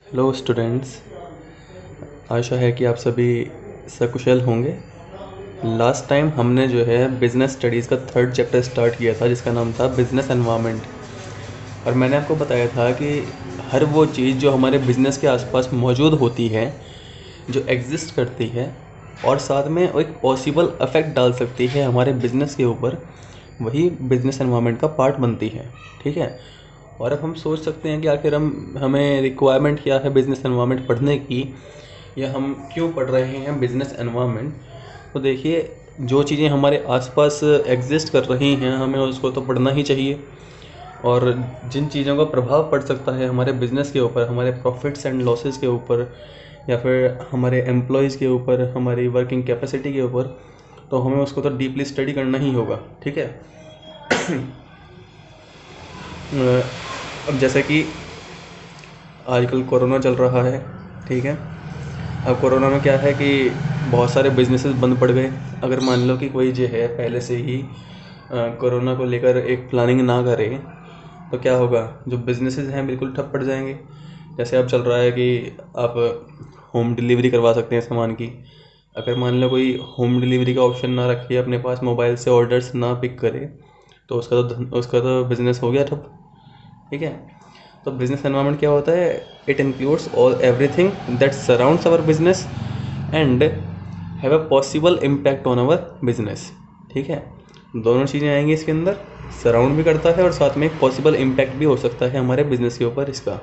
Hello students, आशा है कि आप सभी सकुशल होंगे। लास्ट टाइम हमने जो है बिज़नेस स्टडीज़ का थर्ड चैप्टर स्टार्ट किया था जिसका नाम था बिज़नेस एनवायरनमेंट। और मैंने आपको बताया था कि हर वो चीज़ जो हमारे बिज़नेस के आसपास मौजूद होती है, जो एग्जिस्ट करती है और साथ में एक पॉसिबल इफ़ेक्ट डाल सकती है हमारे बिज़नेस के ऊपर, वही बिज़नेस एनवायरनमेंट का पार्ट बनती है। ठीक है। और अब हम सोच सकते हैं कि आखिर हमें रिक्वायरमेंट क्या है बिज़नेस एनवायरनमेंट पढ़ने की, या हम क्यों पढ़ रहे हैं बिज़नेस एनवायरनमेंट। तो देखिए, जो चीज़ें हमारे आसपास एग्जिस्ट कर रही हैं हमें उसको तो पढ़ना ही चाहिए। और जिन चीज़ों का प्रभाव पड़ सकता है हमारे बिज़नेस के ऊपर, हमारे प्रॉफिट्स एंड लॉसेस के ऊपर, या फिर हमारे एम्प्लॉयज़ के ऊपर, हमारी वर्किंग कैपेसिटी के ऊपर, तो हमें उसको तो डीपली स्टडी करना ही होगा। ठीक है। अब जैसे कि आजकल कोरोना चल रहा है, ठीक है। अब कोरोना में क्या है कि बहुत सारे बिजनेसेस बंद पड़ गए। अगर मान लो कि कोई जो है पहले से ही कोरोना को लेकर एक प्लानिंग ना करे, तो क्या होगा, जो बिजनेसेस हैं बिल्कुल ठप पड़ जाएंगे। जैसे अब चल रहा है कि आप होम डिलीवरी करवा सकते हैं सामान की। अगर मान लो कोई होम डिलीवरी का ऑप्शन ना रखे, अपने पास मोबाइल से ऑर्डर्स ना पिक करे, तो उसका तो बिज़नेस हो गया ठप। ठीक है। तो बिज़नेस एनवायरनमेंट क्या होता है, it includes all everything that surrounds our business and have a possible impact on our business. ठीक है। दोनों चीज़ें आएंगी इसके अंदर, सराउंड भी करता है और साथ में एक पॉसिबल इम्पैक्ट भी हो सकता है हमारे बिजनेस के ऊपर इसका।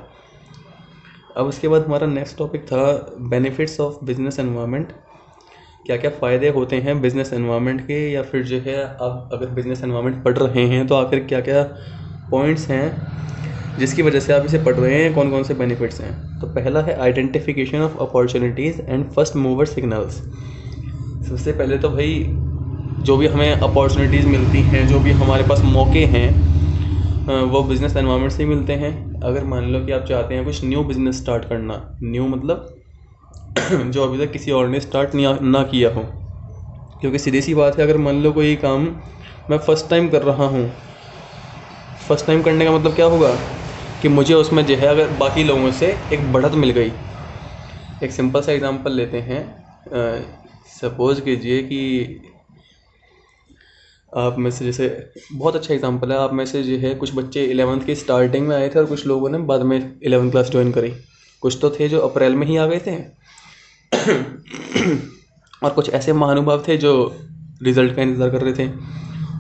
अब उसके बाद हमारा नेक्स्ट टॉपिक था बेनिफिट्स ऑफ बिजनेस एनवायरनमेंट। क्या क्या फ़ायदे होते हैं बिज़नेस एनवायरनमेंट के, या फिर जो है आप अगर बिज़नेस एनवायरनमेंट पढ़ रहे हैं तो आखिर क्या क्या पॉइंट्स हैं जिसकी वजह से आप इसे पढ़ रहे हैं, कौन कौन से बेनिफिट्स हैं। तो पहला है identification of opportunities and first mover signals. सबसे पहले तो भाई, जो भी हमें अपॉर्चुनिटीज़ मिलती हैं, जो भी हमारे पास मौके हैं, वो बिज़नेस एनवायरनमेंट से ही मिलते हैं। अगर मान लो कि आप चाहते हैं कुछ न्यू बिज़नेस स्टार्ट करना, न्यू मतलब जो अभी तक किसी और ने स्टार्ट ना किया हो, क्योंकि सीधी सी बात है, अगर मान लो कोई काम मैं फ़र्स्ट टाइम कर रहा हूँ, फ़र्स्ट टाइम करने का मतलब क्या होगा कि मुझे उसमें जो है अगर बाकी लोगों से एक बढ़त मिल गई। एक सिंपल सा एग्जांपल लेते हैं। सपोज़ कीजिए कि आप में से, जैसे बहुत अच्छा एग्जांपल है, आप में से जो है कुछ बच्चे 11th की स्टार्टिंग में आए थे और कुछ लोगों ने बाद में 11th क्लास ज्वाइन करी। कुछ तो थे जो अप्रैल में ही आ गए थे और कुछ ऐसे महानुभाव थे जो रिज़ल्ट का इंतज़ार कर रहे थे,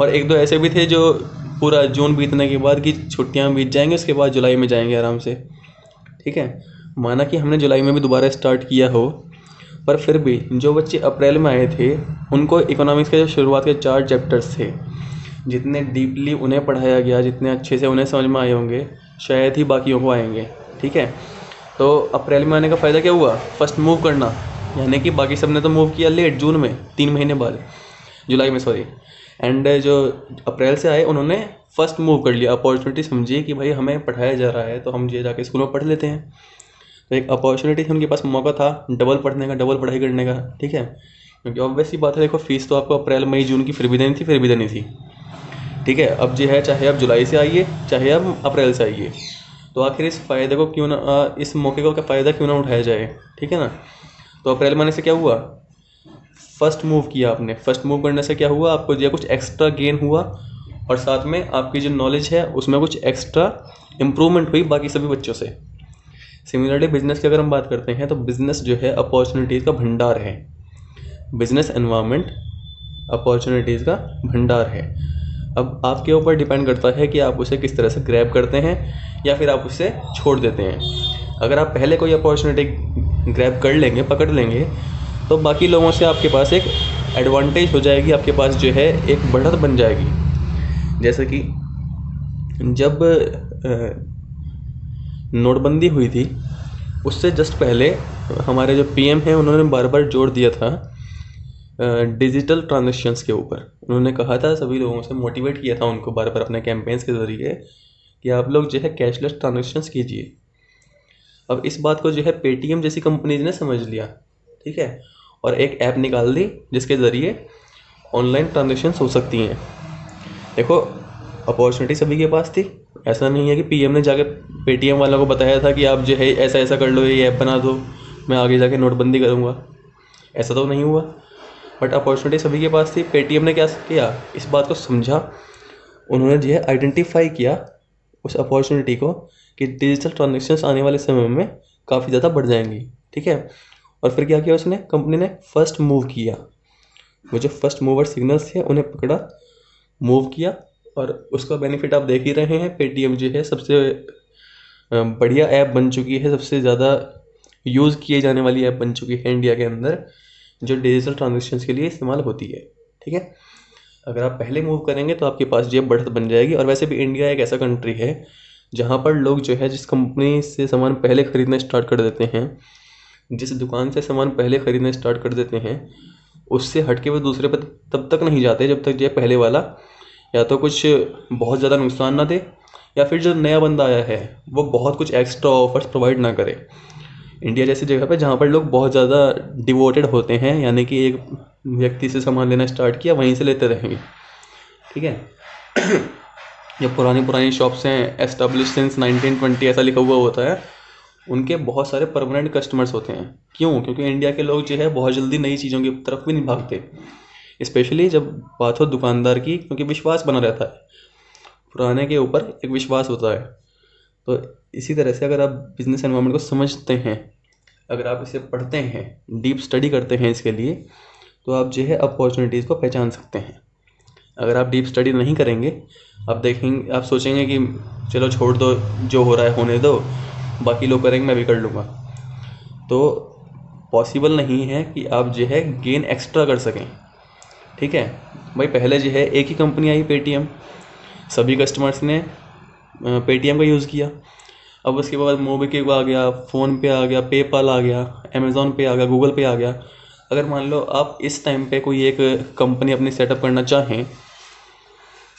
और एक दो ऐसे भी थे जो पूरा जून बीतने के बाद की छुट्टियां बीत जाएंगे, उसके बाद जुलाई में जाएंगे आराम से। ठीक है। माना कि हमने जुलाई में भी दोबारा स्टार्ट किया हो, पर फिर भी जो बच्चे अप्रैल में आए थे उनको इकोनॉमिक्स के जो शुरुआत के 4 चैप्टर्स थे, जितने डीपली उन्हें पढ़ाया गया, जितने अच्छे से उन्हें समझ में आए होंगे, शायद ही बाकियों को आएंगे। ठीक है। तो अप्रैल में आने का फ़ायदा क्या हुआ, फर्स्ट मूव करना, यानी कि बाकी सब ने तो मूव किया लेट, जून में 3 महीने बाद, जुलाई में सॉरी। एंड जो अप्रैल से आए उन्होंने फर्स्ट मूव कर लिया, अपॉर्चुनिटी समझिए कि भाई हमें पढ़ाया जा रहा है तो हम ये जाके स्कूल में पढ़ लेते हैं। तो एक अपॉर्चुनिटी थी, उनके पास मौका था डबल पढ़ने का, डबल पढ़ाई करने का। ठीक है। क्योंकि ऑब्वियस सी बात है, देखो फीस तो आपको अप्रैल मई जून की फिर भी देनी थी, फिर भी देनी थी। ठीक है। अब जो है, चाहे आप जुलाई से आइए चाहे आप अप्रैल से आइए, तो आखिर इस फ़ायदे को क्यों ना, इस मौके को क्या फ़ायदा क्यों ना उठाया जाए। ठीक है ना। तो अप्रैल में आने से क्या हुआ, फर्स्ट मूव किया आपने। फर्स्ट मूव करने से क्या हुआ, आपको जो कुछ एक्स्ट्रा गेन हुआ, और साथ में आपकी जो नॉलेज है उसमें कुछ एक्स्ट्रा इम्प्रूवमेंट हुई बाकी सभी बच्चों से। सिमिलरली बिजनेस की अगर हम बात करते हैं तो बिजनेस जो है अपॉर्चुनिटीज़ का भंडार है। बिजनेस एनवायरनमेंट अपॉर्चुनिटीज़ का भंडार है। अब आपके ऊपर डिपेंड करता है कि आप उसे किस तरह से ग्रैब करते हैं या फिर आप उसे छोड़ देते हैं। अगर आप पहले कोई अपॉर्चुनिटी ग्रैब कर लेंगे, पकड़ लेंगे, तो बाकी लोगों से आपके पास एक एडवांटेज हो जाएगी, आपके पास जो है एक बढ़त बन जाएगी। जैसे कि जब नोटबंदी हुई थी, उससे जस्ट पहले हमारे जो पीएम हैं उन्होंने बार बार जोर दिया था डिजिटल ट्रांजेक्शन्स के ऊपर। उन्होंने कहा था, सभी लोगों से मोटिवेट किया था उनको बार बार अपने कैंपेन्स के ज़रिए कि आप लोग जो है कैशलेस ट्रांजेक्शन्स कीजिए। अब इस बात को जो है पेटीएम जैसी कंपनीज ने समझ लिया। ठीक है। और एक ऐप निकाल दी जिसके ज़रिए ऑनलाइन ट्रांजेक्शन्स हो सकती हैं। देखो, अपॉर्चुनिटी सभी के पास थी, ऐसा नहीं है कि पीएम ने जाके पेटीएम वालों को बताया था कि आप जो है ऐसा ऐसा कर लो, ये ऐप बना दो, मैं आगे जाके नोटबंदी करूँगा। ऐसा तो नहीं हुआ, बट अपॉर्चुनिटी सभी के पास थी। पेटीएम ने क्या किया, इस बात को समझा, उन्होंने जो है आइडेंटिफाई किया उस अपॉर्चुनिटी को कि डिजिटल ट्रांजेक्शन्स आने वाले समय में काफ़ी ज़्यादा बढ़ जाएंगी, ठीक है। और फिर क्या किया उसने, कंपनी ने फर्स्ट मूव किया। वो जो फर्स्ट मूवर सिग्नल्स थे उन्हें पकड़ा, मूव किया, और उसका बेनिफिट आप देख ही रहे हैं। पेटीएम जो है सबसे बढ़िया ऐप बन चुकी है, सबसे ज़्यादा यूज़ किए जाने वाली ऐप बन चुकी है इंडिया के अंदर, जो डिजिटल ट्रांजेक्शन्स के लिए इस्तेमाल होती है, ठीक है। अगर आप पहले मूव करेंगे तो आपके पास जेब बढ़त बन जाएगी। और वैसे भी इंडिया एक ऐसा कंट्री है जहाँ पर लोग जो है जिस कंपनी से सामान पहले ख़रीदना स्टार्ट कर देते हैं, जिस दुकान से सामान पहले ख़रीदना स्टार्ट कर देते हैं, उससे हट के वो दूसरे पर तब तक नहीं जाते जब तक जो पहले वाला या तो कुछ बहुत ज़्यादा नुकसान ना दे, या फिर जो नया बंदा आया है वो बहुत कुछ एक्स्ट्रा ऑफर्स प्रोवाइड ना करे। इंडिया जैसी जगह पे जहाँ पर लोग बहुत ज़्यादा डिवोटेड होते हैं, यानी कि एक व्यक्ति से सामान लेना स्टार्ट किया वहीं से लेते रहेंगे, ठीक है। जो पुरानी शॉप्स हैं, एस्टेब्लिश सिंस 1920 ऐसा लिखा हुआ होता है, उनके बहुत सारे परमानेंट कस्टमर्स होते हैं। क्यों? क्योंकि इंडिया के लोग जो है बहुत जल्दी नई चीज़ों की तरफ भी नहीं भागते, स्पेशली जब बात हो दुकानदार की, क्योंकि विश्वास बना रहता है, पुराने के ऊपर एक विश्वास होता है। तो इसी तरह से अगर आप बिजनेस एनवायरनमेंट को समझते हैं, अगर आप इसे पढ़ते हैं, डीप स्टडी करते हैं इसके लिए, तो आप जो है अपॉर्चुनिटीज़ को पहचान सकते हैं। अगर आप डीप स्टडी नहीं करेंगे, आप देखेंगे, आप सोचेंगे कि चलो छोड़ दो, जो हो रहा है होने दो, बाकी लोग करेंगे मैं भी कर लूँगा, तो पॉसिबल नहीं है कि आप जो है गेन एक्स्ट्रा कर सकें, ठीक है भाई। पहले जो है एक ही कंपनी आई पेटीएम, सभी कस्टमर्स ने पेटीएम का यूज़ किया। अब उसके बाद मोबिक्विक आ गया, फ़ोनपे आ गया, पेपाल आ गया, अमेज़ॉन पे आ गया, गूगल पे आ गया। अगर मान लो आप इस टाइम पे कोई एक कंपनी अपनी सेटअप करना चाहें,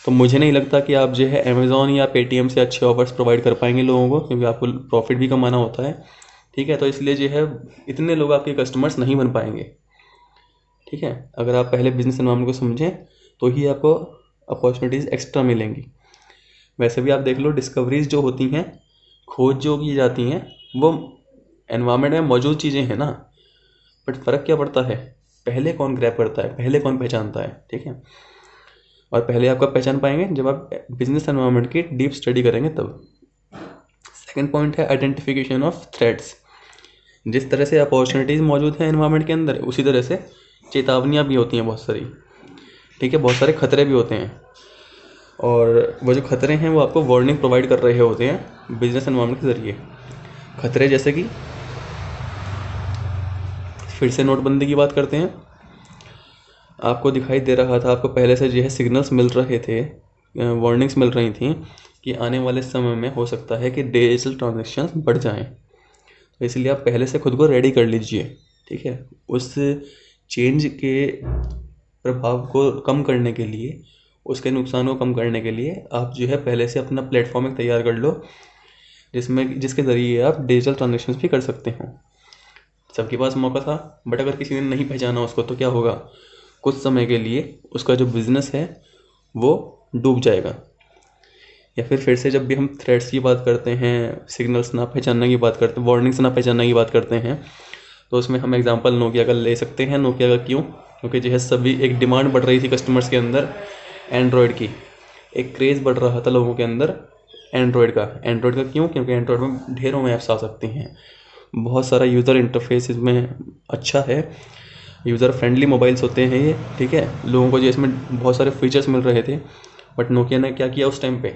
तो मुझे नहीं लगता कि आप जो है अमेज़ॉन या पेटीएम से अच्छे ऑफर्स प्रोवाइड कर पाएंगे लोगों को, क्योंकि आपको प्रॉफिट भी कमाना होता है, ठीक है। तो इसलिए जो है इतने लोग आपके कस्टमर्स नहीं बन पाएंगे, ठीक है। अगर आप पहले बिजनेस एनवायरनमेंट को समझें तो ही आपको अपॉर्चुनिटीज़ एक्स्ट्रा मिलेंगी। वैसे भी आप देख लो, डिस्कवरीज जो होती हैं, खोज जो की जाती हैं, वो एनवायरनमेंट में मौजूद चीज़ें हैं ना, बट फ़र्क क्या पड़ता है, पहले कौन ग्रैब करता है, पहले कौन पहचानता है, ठीक है। और पहले आप कब पहचान पाएंगे, जब आप बिजनेस एनवायरनमेंट की डीप स्टडी करेंगे तब। सेकंड पॉइंट है आइडेंटिफिकेशन ऑफ थ्रेट्स। जिस तरह से अपॉर्चुनिटीज़ मौजूद हैं एनवायरनमेंट के अंदर, उसी तरह से चेतावनियाँ भी होती हैं बहुत सारी, ठीक है। बहुत सारे खतरे भी होते हैं, और वो जो खतरे हैं वो आपको वार्निंग प्रोवाइड कर रहे होते हैं बिजनेस एनवायरनमेंट के ज़रिए। खतरे जैसे कि फिर से नोटबंदी की बात करते हैं। आपको दिखाई दे रहा था, आपको पहले से जो है सिग्नल्स मिल रहे थे, वार्निंग्स मिल रही थी कि आने वाले समय में हो सकता है कि डिजिटल ट्रांजेक्शन्स बढ़ जाएं। तो इसलिए आप पहले से खुद को रेडी कर लीजिए, ठीक है। उस चेंज के प्रभाव को कम करने के लिए, उसके नुकसान को कम करने के लिए आप जो है पहले से अपना प्लेटफॉर्म एक तैयार कर लो, जिसके ज़रिए आप डिजिटल ट्रांजेक्शन्स भी कर सकते हो। सबके पास मौका था, बट अगर किसी ने नहीं पहचाना उसको, तो क्या होगा, कुछ समय के लिए उसका जो बिज़नेस है वो डूब जाएगा। या फिर से जब भी हम थ्रेट्स की बात करते हैं, सिग्नल्स ना पहचानने की बात करते हैं, वार्निंग्स ना पहचानने की बात करते हैं, तो उसमें हम एग्जांपल नोकिया का ले सकते हैं। नोकिया का क्यों? क्योंकि जो है सभी एक डिमांड बढ़ रही थी कस्टमर्स के अंदर एंड्रॉयड की, एक क्रेज़ बढ़ रहा था लोगों के अंदर एंड्रॉयड का क्यों? क्योंकि एंड्रॉयड में ढेरों ऐप्स आ सकती हैं, बहुत सारा यूज़र इंटरफेस इसमें अच्छा है, यूज़र फ्रेंडली मोबाइल्स होते हैं ये, ठीक है। लोगों को जो इसमें बहुत सारे फीचर्स मिल रहे थे, बट नोकिया ने क्या किया उस टाइम पे,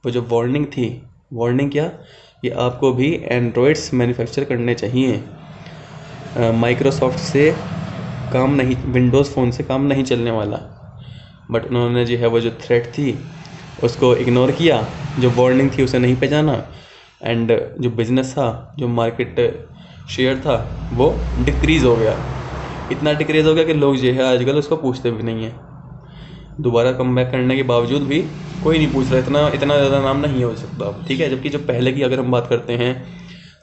वो जो वार्निंग थी, वार्निंग क्या, कि आपको भी एंड्रॉयड्स मैन्युफैक्चर करने चाहिए, माइक्रोसॉफ्ट से काम नहीं, विंडोज़ फ़ोन से काम नहीं चलने वाला। बट उन्होंने जो है वो जो थ्रेट थी उसको इग्नोर किया, जो वार्निंग थी उसे नहीं पहचाना, एंड जो बिज़नेस था, जो मार्केट शेयर था, वो डिक्रीज़ हो गया। इतना डिक्रीज़ हो गया कि लोग जो है आजकल उसको पूछते भी नहीं हैं। दोबारा कम बैक करने के बावजूद भी कोई नहीं पूछ रहा, इतना ज़्यादा नाम नहीं हो सकता, ठीक है। जबकि जो पहले की अगर हम बात करते हैं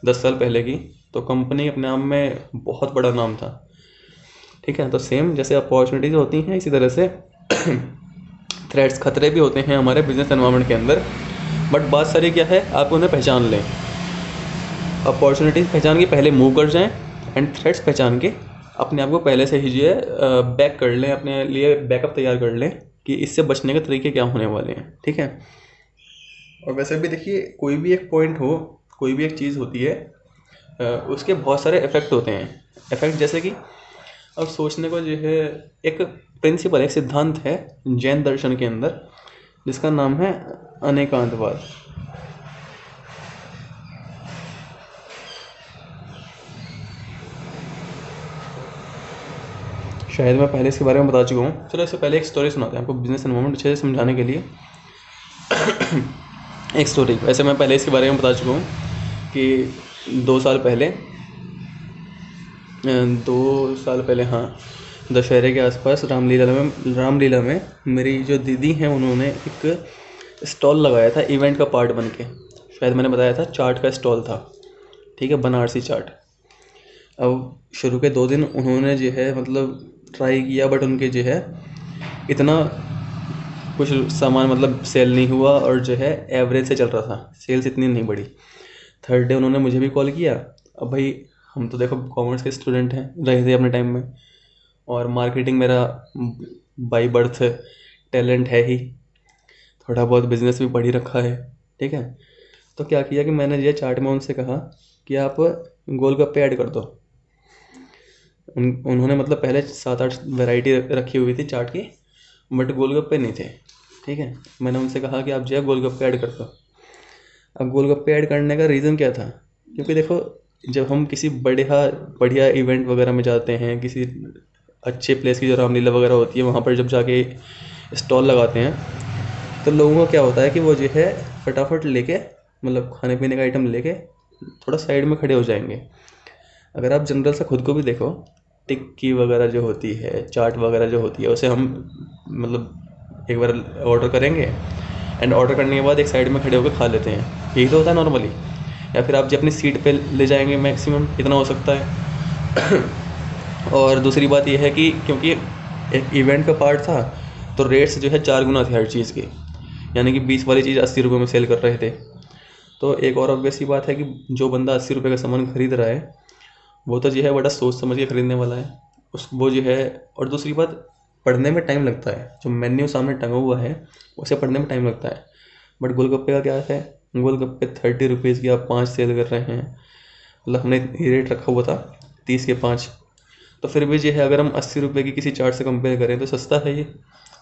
10 साल पहले की, तो कंपनी अपने आप में बहुत बड़ा नाम था, ठीक है। तो सेम जैसे अपॉर्चुनिटीज़ होती हैं, इसी तरह से थ्रेट्स, खतरे भी होते हैं हमारे बिजनेस एनवायरनमेंट के अंदर। बट बात सारी क्या है, आप उन्हें पहचान लें, अपॉर्चुनिटीज़ पहचान के पहले मूव कर जाएं, एंड थ्रेट्स पहचान के अपने आप को पहले से ही जो है बैक कर लें, अपने लिए बैकअप तैयार कर लें कि इससे बचने के तरीके क्या होने वाले हैं, ठीक है। और वैसे भी देखिए, कोई भी एक पॉइंट हो, कोई भी एक चीज़ होती है, उसके बहुत सारे इफ़ेक्ट होते हैं। इफ़ेक्ट जैसे कि अब सोचने को जो है एक प्रिंसिपल, एक सिद्धांत है जैन दर्शन के अंदर, जिसका नाम है अनेकांतवाद। शायद मैं पहले इसके बारे में बता चुका हूँ। चलो इससे पहले एक स्टोरी सुनाते हैं आपको, बिजनेस एनवायरनमेंट अच्छे से समझाने के लिए। एक स्टोरी, वैसे मैं पहले इसके बारे में बता चुका हूँ कि 2 साल पहले, 2 साल पहले, हाँ, दशहरे के आसपास रामलीला में मेरी जो दीदी हैं उन्होंने एक स्टॉल लगाया था इवेंट का पार्ट बन के। शायद मैंने बताया था, चाट का स्टॉल था, ठीक है, बनारसी चाट। अब शुरू के 2 दिन उन्होंने जो है मतलब ट्राई किया, बट उनके जो है इतना कुछ सामान मतलब सेल नहीं हुआ, और जो है एवरेज से चल रहा था, सेल्स इतनी नहीं बढ़ी। थर्ड डे उन्होंने मुझे भी कॉल किया। अब भाई हम तो देखो कॉमर्स के स्टूडेंट हैं, रहे थे अपने टाइम में, और मार्केटिंग मेरा बाई बर्थ टैलेंट है ही, थोड़ा बहुत बिजनेस भी पढ़ ही रखा है, ठीक है। तो क्या किया कि मैंने ये चाट में उनसे कहा कि आप गोलगप्पे ऐड कर दो। उन्होंने मतलब पहले 7-8 वैरायटी रखी हुई थी चाट की, बट गोलगप्पे नहीं थे, ठीक है। मैंने उनसे कहा कि आप जो है गोलगप्पे ऐड कर दो। अब गोलगप्पे ऐड करने का रीज़न क्या था, क्योंकि देखो जब हम किसी बढ़िया इवेंट वगैरह में जाते हैं, किसी अच्छे प्लेस की जो रामलीला वगैरह होती है, वहाँ पर जब जाके स्टॉल लगाते हैं, तो लोगों को क्या होता है कि वो जो है फटाफट लेके मतलब खाने पीने का आइटम लेके थोड़ा साइड में खड़े हो जाएंगे। अगर आप जनरल से खुद को भी देखो, टिक्की वगैरह जो होती है, चाट वगैरह जो होती है, उसे हम मतलब एक बार ऑर्डर करेंगे, एंड ऑर्डर करने के बाद एक साइड में खड़े होकर खा लेते हैं, यही तो होता है नॉर्मली। या फिर आप जो अपनी सीट पे ले जाएंगे, मैक्सिमम इतना हो सकता है। और दूसरी बात यह है कि क्योंकि एक इवेंट का पार्ट था, तो रेट्स जो है 4 गुना थे हर चीज़ के, यानी कि 20 वाली चीज़ 80 रुपये में सेल कर रहे थे। तो एक और ऑब्वियस सी बात है कि जो बंदा 80 रुपये का सामान खरीद रहा है, वो तो जो है बड़ा सोच समझ के खरीदने वाला है वो जो है। और दूसरी बात, पढ़ने में टाइम लगता है, जो मेन्यू सामने टंगा हुआ है उसे पढ़ने में टाइम लगता है। बट गोलगप्पे का क्या है, गोलगप्पे 30 रुपीज़ की आप 5 सेल कर रहे हैं, मतलब हमने रेट रखा हुआ था 30 के 5, तो फिर भी जो है अगर हम 80 रुपये की किसी चाट से कंपेयर करें तो सस्ता है ये,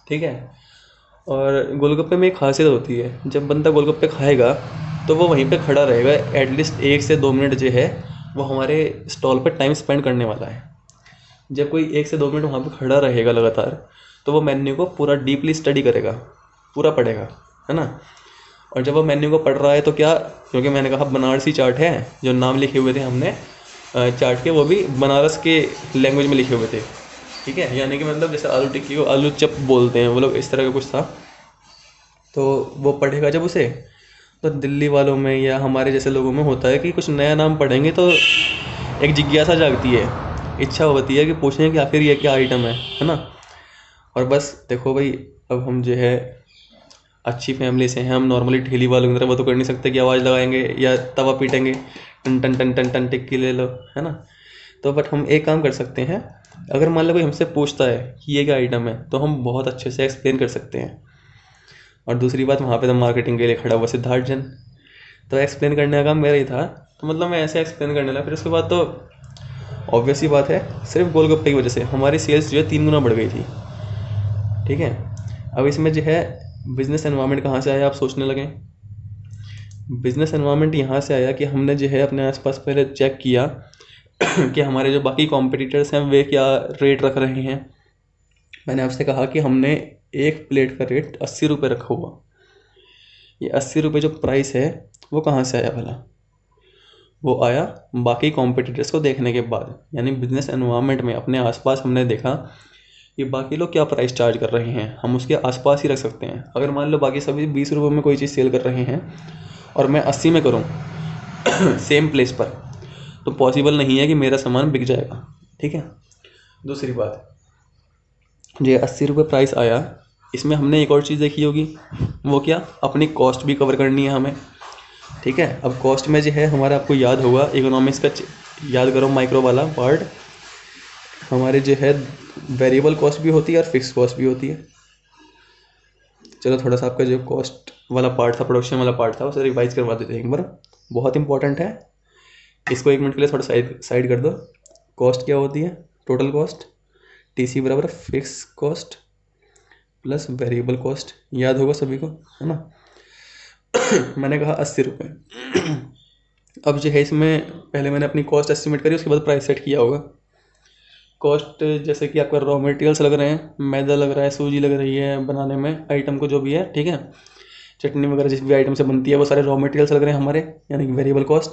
ठीक है। और गोलगप्पे में एक खासियत होती है, जब बंदा गोलगप्पे खाएगा तो वो वहीं पे खड़ा रहेगा, एटलीस्ट 1 से 2 मिनट जो है वो हमारे स्टॉल पर टाइम स्पेंड करने वाला है। जब कोई 1 से 2 मिनट वहाँ पे खड़ा रहेगा लगातार, तो वो मेन्यू को पूरा डीपली स्टडी करेगा, पूरा पढ़ेगा, है ना। और जब वो मेन्यू को पढ़ रहा है तो क्या, क्योंकि मैंने कहा बनारसी चाट है, जो नाम लिखे हुए थे हमने चाट के, वो भी बनारस के लैंग्वेज में लिखे हुए थे, ठीक है। यानी कि मतलब जैसे आलू टिक्की को आलू चप बोलते हैं वो लोग, इस तरह का कुछ था। तो वो पढ़ेगा जब उसे, तो दिल्ली वालों में या हमारे जैसे लोगों में होता है कि कुछ नया नाम पढ़ेंगे तो एक जिज्ञासा जागती है, इच्छा होती है कि पूछें कि आखिर ये क्या आइटम है ना। और बस देखो भाई, अब हम जो है अच्छी फैमिली से हैं, हम नॉर्मली ठेली वालों की तरह वो तो कर नहीं सकते कि आवाज़ लगाएंगे या तवा पीटेंगे, टन टन टन टन टन टिक्की ले लो, है ना। तो बट हम एक काम कर सकते हैं, अगर मान लो कोई हमसे पूछता है कि ये क्या आइटम है, तो हम बहुत अच्छे से एक्सप्लेन कर सकते हैं। और दूसरी बात, वहाँ पे तो मार्केटिंग के लिए खड़ा हुआ सिद्धार्थ जन, तो एक्सप्लेन करने का काम मेरा ही था। तो मतलब मैं ऐसे एक्सप्लेन करने लगा। फिर उसके बाद तो ऑब्वियस ही बात है, सिर्फ गोलगप्पे की वजह से हमारी सेल्स जो है 3 गुना बढ़ गई थी, ठीक है। अब इसमें जो है बिज़नेस एनवायरनमेंट कहाँ से आया, आप सोचने लगें। बिज़नेस एनवायरनमेंट यहाँ से आया कि हमने जो है अपने आसपास पहले चेक किया कि हमारे जो बाकी कॉम्पिटिटर्स हैं वे क्या रेट रख रहे हैं। मैंने आपसे कहा कि हमने एक प्लेट का रेट 80 रुपये रखा हुआ। ये 80 रुपये जो प्राइस है वो कहाँ से आया भला, वो आया बाकी कॉम्पिटिटर्स को देखने के बाद। यानी बिज़नेस एनवायरनमेंट में अपने आसपास हमने देखा कि बाकी लोग क्या प्राइस चार्ज कर रहे हैं, हम उसके आसपास ही रख सकते हैं। अगर मान लो बाकी सभी 20 रुपये में कोई चीज़ सेल कर रहे हैं और मैं 80 में करूँ सेम प्लेस पर, तो पॉसिबल नहीं है कि मेरा सामान बिक जाएगा, ठीक है। दूसरी बात, जो 80 रुपये प्राइस आया, इसमें हमने एक और चीज़ देखी होगी, वो क्या, अपनी कॉस्ट भी कवर करनी है हमें, ठीक है। अब कॉस्ट में जो है हमारा, आपको याद होगा इकोनॉमिक्स का, याद करो माइक्रो वाला पार्ट, हमारे जो है वेरिएबल कॉस्ट भी होती है और फिक्स कॉस्ट भी होती है। चलो थोड़ा सा आपका जो कॉस्ट वाला पार्ट था, प्रोडक्शन वाला पार्ट था, उसे रिवाइज करवा देते हैं एक बार, बहुत इंपॉर्टेंट है। इसको 1 मिनट के लिए थोड़ा साइड कर दो। कॉस्ट क्या होती है, टोटल कॉस्ट, टीसी बराबर fix cost plus variable cost, याद होगा सभी को, है ना। मैंने कहा 80 रुपये। अब जो है इसमें पहले मैंने अपनी कॉस्ट एस्टिमेट करी, उसके बाद प्राइस सेट किया होगा। कॉस्ट जैसे कि आपका रॉ मटेरियल्स लग रहे हैं, मैदा लग रहा है, सूजी लग रही है बनाने में आइटम को जो भी है, ठीक है। चटनी वगैरह जिस भी आइटम से बनती है वो सारे रॉ मटेरियल्स लग रहे हैं हमारे, यानी कि वेरिएबल कॉस्ट।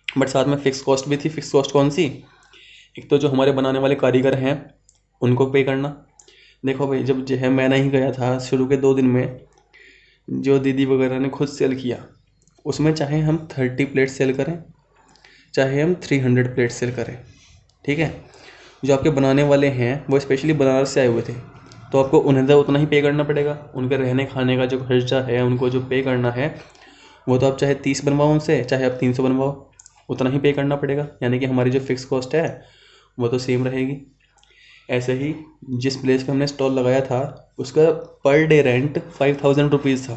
बट साथ में फिक्स कॉस्ट भी थी। फिक्स कॉस्ट कौन सी, एक तो जो हमारे बनाने वाले कारीगर हैं उनको पे करना। देखो भाई, जब जो है मैं नहीं गया था शुरू के 2 दिन में, जो दीदी वगैरह ने खुद सेल किया, उसमें चाहे हम 30 प्लेट सेल करें, चाहे हम 300 प्लेट सेल करें, ठीक है। जो आपके बनाने वाले हैं वो स्पेशली बनारस से आए हुए थे, तो आपको उन्हें तो उतना ही पे करना पड़ेगा। उनके रहने खाने का जो खर्चा है, उनको जो पे करना है, वो तो आप चाहे 30 बनवाओ उनसे, चाहे आप 300 बनवाओ, उतना ही पे करना पड़ेगा। यानी कि हमारी जो फिक्स कॉस्ट है वो तो सेम रहेगी। ऐसे ही जिस प्लेस पे हमने स्टॉल लगाया था, उसका पर डे रेंट 5000 रुपीज़ था।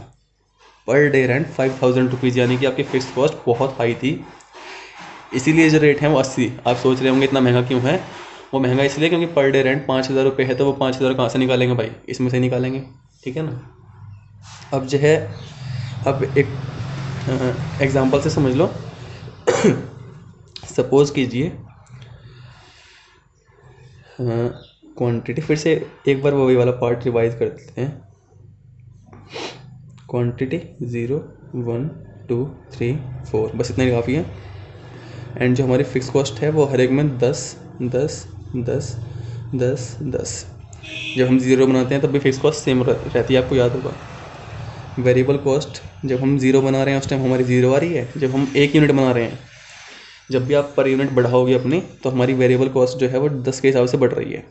पर डे रेंट 5000 रुपीज़, यानी कि आपकी फिक्स कॉस्ट बहुत हाई थी। इसीलिए जो रेट है वो 80। आप सोच रहे होंगे इतना महंगा क्यों है, वो महंगा इसलिए क्योंकि पर डे रेंट 5000 रुपये है, तो वो 5000 कहाँ से निकालेंगे भाई, इसमें से निकालेंगे, ठीक है ना। अब जो है, अब एक एग्जांपल से समझ लो। सपोज कीजिए, क्वांटिटी, फिर से एक बार वही वाला पार्ट रिवाइज कर देते हैं। क्वांटिटी 0 1 2 3 4, बस इतना ही काफ़ी है। एंड जो हमारी फिक्स कॉस्ट है वो हर एक में 10 10 10 10 10। जब हम 0 बनाते हैं तब भी फिक्स कॉस्ट सेम रहती है, आपको याद होगा। वेरिएबल कॉस्ट जब हम 0 बना रहे हैं उस टाइम हमारी 0 आ रही है। जब हम 1 यूनिट बना रहे हैं, जब भी आप पर यूनिट बढ़ाओगे अपनी, तो हमारी वेरिएबल कॉस्ट जो है वो 10 के हिसाब से बढ़ रही है।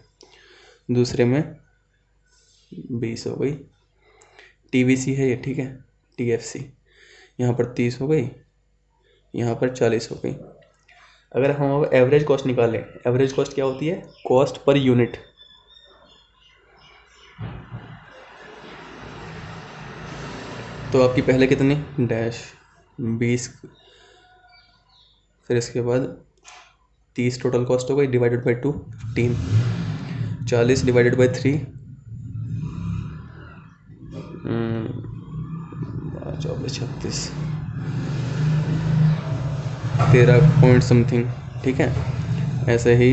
दूसरे में 20 हो गई, TVC है ये, ठीक है, TFC, यहाँ पर 30 हो गई, यहाँ पर 40 हो गई। अगर हम अब एवरेज कॉस्ट निकालें, एवरेज कॉस्ट क्या होती है, कॉस्ट पर यूनिट। तो आपकी पहले कितनी, डैश 20, फिर इसके बाद 30 टोटल कॉस्ट हो गई, divided by 2 15, 40 divided by 3 24 36 13 point something, ठीक है। ऐसे ही